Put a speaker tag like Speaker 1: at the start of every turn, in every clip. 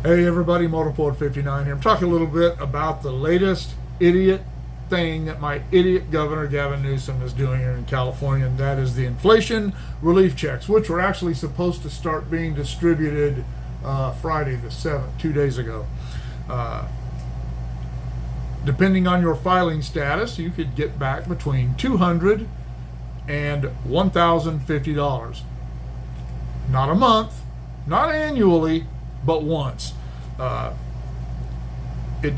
Speaker 1: Hey everybody, Motorport59 here. I'm talking a little bit about the latest idiot thing that my idiot governor Gavin Newsom is doing here in California, and that is the inflation relief checks, which were actually supposed to start being distributed Friday the 7th, 2 days ago. Depending on your filing status, you could get back between $200 and $1,050. Not a month, not annually, but once. It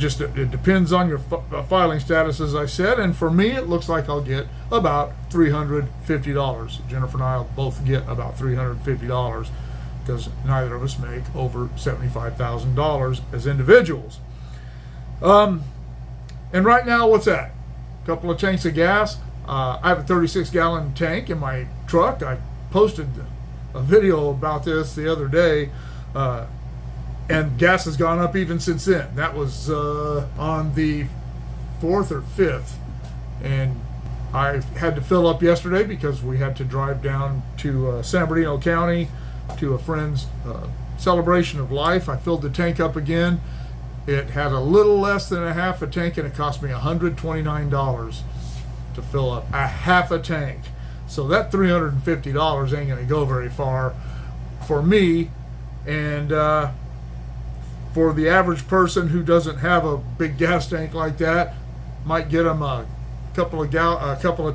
Speaker 1: depends on your filing status, as I said, and for me it looks like I'll get about $350. Jennifer and I will both get about $350 because neither of us make over $75,000 as individuals. And right now, what's that? A couple of tanks of gas. I have a 36-gallon tank in my truck. I posted a video about this the other day. And gas has gone up even since then. That was on the 4th or 5th. And I had to fill up yesterday because we had to drive down to San Bernardino County to a friend's celebration of life. I filled the tank up again. It had a little less than a half a tank, and it cost me $129 to fill up a half a tank. So that $350 ain't going to go very far for me. And for the average person who doesn't have a big gas tank like that, might get them a couple of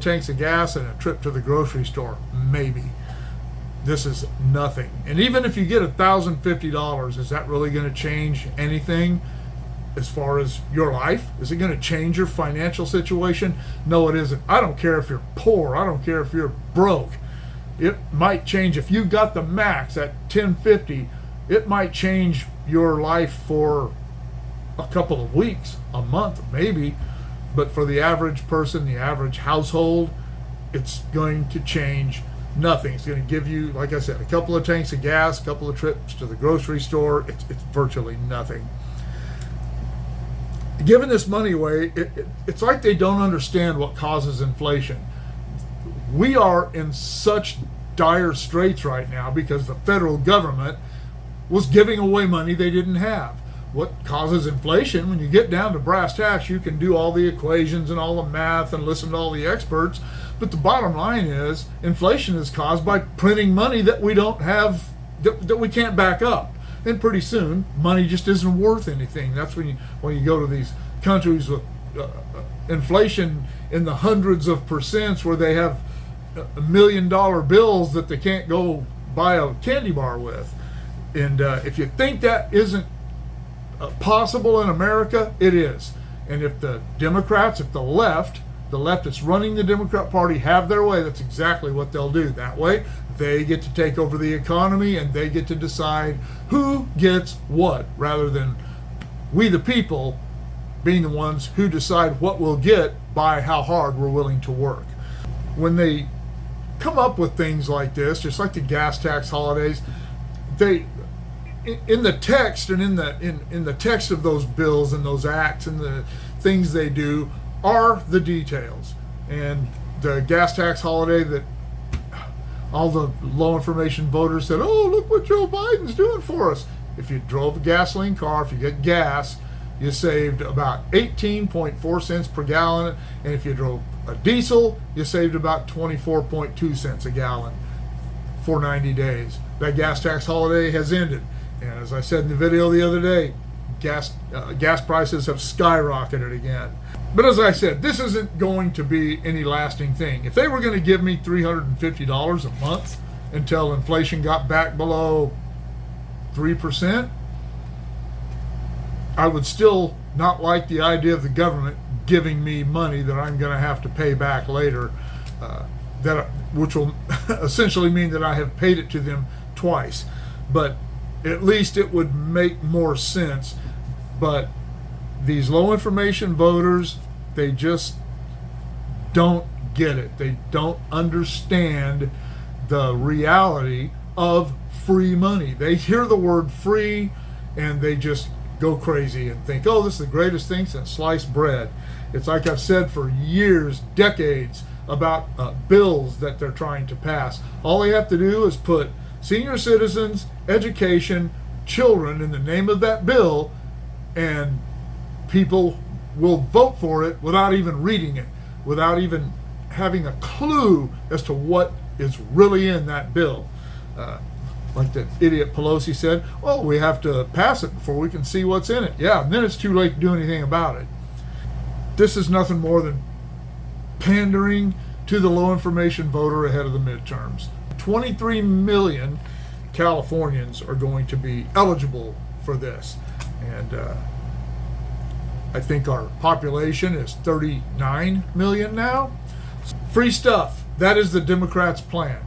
Speaker 1: tanks of gas and a trip to the grocery store, maybe. This is nothing. And even if you get $1,050, is that really going to change anything as far as your life? Is it going to change your financial situation? No, it isn't. I don't care if you're poor. I don't care if you're broke. It might change if you got the max at $1,050. It might change your life for a couple of weeks, a month, maybe. But for the average person, the average household, it's going to change nothing. It's going to give you, like I said, a couple of tanks of gas, a couple of trips to the grocery store. It's virtually nothing. Giving this money away, it's like they don't understand what causes inflation. We are in such dire straits right now because the federal government was giving away money they didn't have. What causes inflation? When you get down to brass tacks, you can do all the equations and all the math and listen to all the experts, but the bottom line is inflation is caused by printing money that we don't have, that we can't back up. And pretty soon, money just isn't worth anything. That's when you go to these countries with inflation in the hundreds of percents, where they have $1 million bills that they can't go buy a candy bar with. And if you think that isn't possible in America, it is. And if the Democrats, if the left that's running the Democrat Party have their way, that's exactly what they'll do. That way, they get to take over the economy and they get to decide who gets what, rather than we the people being the ones who decide what we'll get by how hard we're willing to work. When they come up with things like this, just like the gas tax holidays, they, in the text and in the text of those bills and those acts and the things they do are the details. And the gas tax holiday, that all the low information voters said, oh, look what Joe Biden's doing for us. If you drove a gasoline car, if you get gas, you saved about 18.4 cents per gallon. And if you drove a diesel, you saved about 24.2 cents a gallon for 90 days. That gas tax holiday has ended. And as I said in the video the other day, gas prices have skyrocketed again. But as I said, this isn't going to be any lasting thing. If they were going to give me $350 a month until inflation got back below 3%, I would still not like the idea of the government giving me money that I'm going to have to pay back later, which will essentially mean that I have paid it to them twice. But at least it would make more sense. But these low information voters, they just don't get it. They don't understand the reality of free money. They hear the word free and they just go crazy and think, oh, this is the greatest thing since sliced bread. It's like I've said for years, decades, about bills that they're trying to pass. All they have to do is put senior citizens, education, children in the name of that bill, and people will vote for it without even reading it, without even having a clue as to what is really in that bill. Like the idiot Pelosi said, well, we have to pass it before we can see what's in it. Yeah, and then it's too late to do anything about it. This is nothing more than pandering to the low information voter ahead of the midterms. 23 million Californians are going to be eligible for this. And I think our population is 39 million now. Free stuff. That is the Democrats' plan.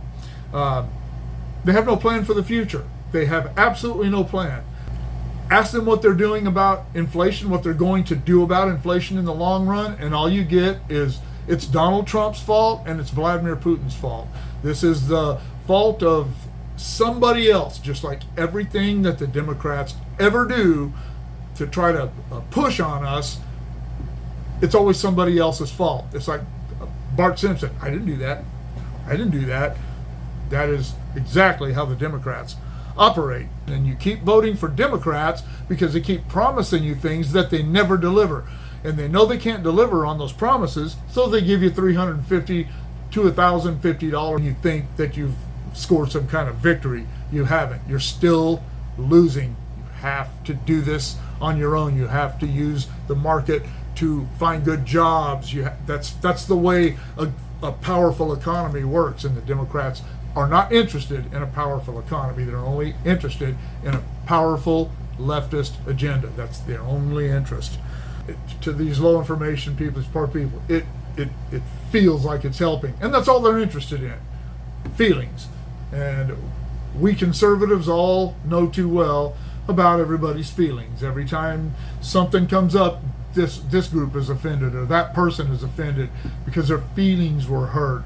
Speaker 1: They have no plan for the future. They have absolutely no plan. Ask them what they're doing about inflation, what they're going to do about inflation in the long run, and all you get is it's Donald Trump's fault and it's Vladimir Putin's fault. This is the fault of somebody else, just like everything that the Democrats ever do to try to push on us. It's always somebody else's fault. It's like Bart Simpson. I didn't do that. I didn't do that. That is exactly how the Democrats operate. And you keep voting for Democrats because they keep promising you things that they never deliver. And they know they can't deliver on those promises, so they give you $350 to $1,050 and you think that you've scored some kind of victory. You haven't. You're still losing. You have to do this on your own. You have to use the market to find good jobs. That's the way a powerful economy works, and the Democrats are not interested in a powerful economy. They're only interested in a powerful leftist agenda. That's their only interest. To these low information people, these poor people, it feels like it's helping, and that's all they're interested in, feelings. And we conservatives all know too well about everybody's feelings. Every time something comes up, this group is offended or that person is offended because their feelings were hurt.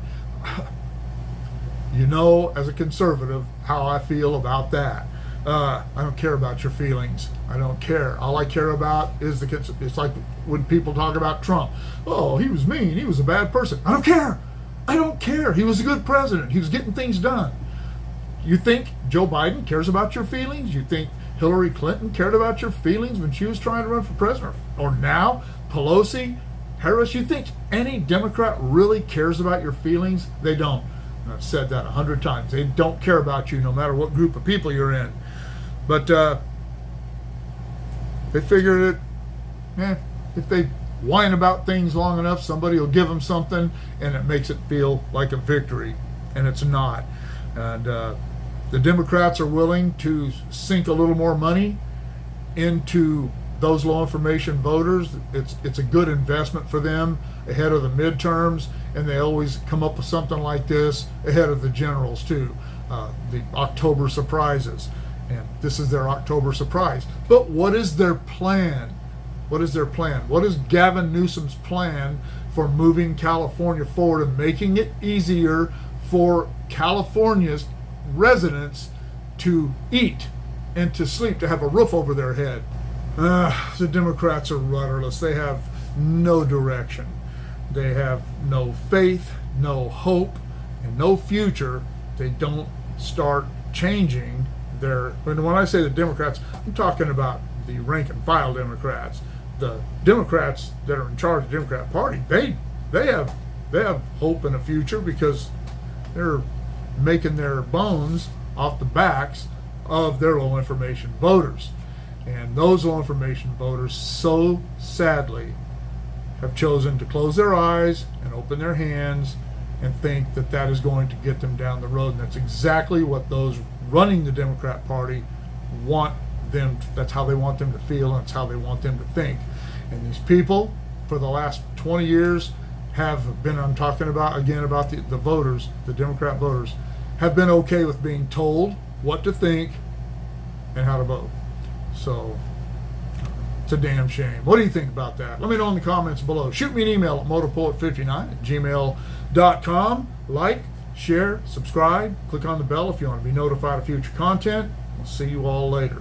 Speaker 1: You know, as a conservative, how I feel about that. I don't care about your feelings. I don't care. All I care about is it's like when people talk about Trump. Oh, he was mean. He was a bad person. I don't care. I don't care. He was a good president. He was getting things done. You think Joe Biden cares about your feelings? You think Hillary Clinton cared about your feelings when she was trying to run for president? Or now, Pelosi, Harris? You think any Democrat really cares about your feelings? They don't. And I've said that 100 times. They don't care about you no matter what group of people you're in. But they figured if they whine about things long enough, somebody will give them something, and it makes it feel like a victory, and it's not. And the Democrats are willing to sink a little more money into those low information voters. It's a good investment for them ahead of the midterms, and they always come up with something like this ahead of the generals too, the October surprises. And this is their October surprise. But what is their plan? What is their plan? What is Gavin Newsom's plan for moving California forward and making it easier for California's residents to eat and to sleep, to have a roof over their head? The Democrats are rudderless. They have no direction. They have no faith, no hope, and no future. They don't start changing when I say the Democrats, I'm talking about the rank and file Democrats. The Democrats that are in charge of the Democrat Party, they have hope and a future because they're making their bones off the backs of their low information voters. And those low information voters so sadly have chosen to close their eyes and open their hands and think that that is going to get them down the road. And that's exactly what those running the Democrat Party want them to, that's how they want them to feel, and that's how they want them to think. And these people for the last 20 years have been, I'm talking about again about the voters, the Democrat voters, have been okay with being told what to think and how to vote. So it's a damn shame. What do you think about that? Let me know in the comments below. Shoot me an email at motorpoet59@gmail.com. Like, share, subscribe, click on the bell if you want to be notified of future content. We'll see you all later.